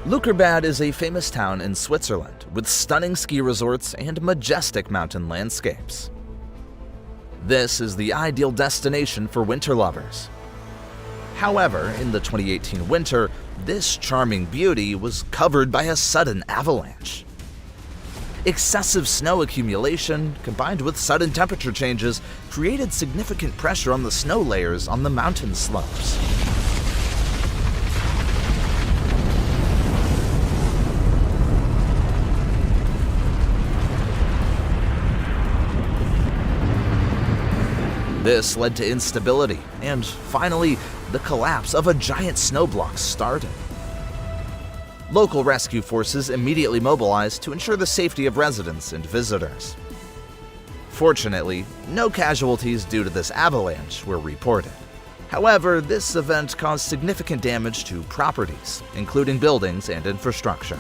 Lukerbad is a famous town in Switzerland with stunning ski resorts and majestic mountain landscapes. This is the ideal destination for winter lovers. However, in the 2018 winter, this charming beauty was covered by a sudden avalanche. Excessive snow accumulation, combined with sudden temperature changes, created significant pressure on the snow layers on the mountain slopes. This led to instability, and finally, the collapse of a giant snowblock started. Local rescue forces immediately mobilized to ensure the safety of residents and visitors. Fortunately, no casualties due to this avalanche were reported. However, this event caused significant damage to properties, including buildings and infrastructure.